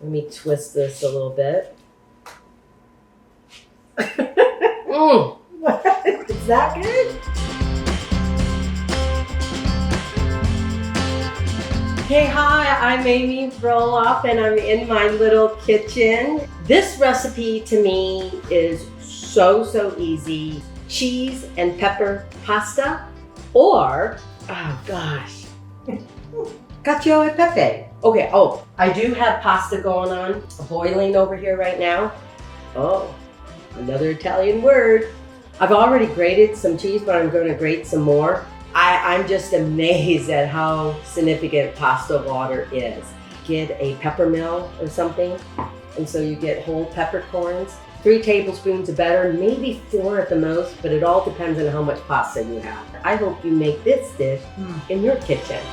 Let me twist this a little bit. Is that good? Hey, hi, I'm Amy Roloff and I'm in my little kitchen. This recipe to me is so easy. Cheese and pepper pasta, or, oh gosh, Cacio and Pepe. Okay, I do have pasta going on, boiling over here right now. Oh, another Italian word. I've already grated some cheese, but I'm going to grate some more. I'm just amazed at how significant pasta water is. Get a pepper mill or something, and so you get whole peppercorns, 3 tablespoons of butter, maybe 4 at the most, but it all depends on how much pasta you have. I hope you make this dish in your kitchen.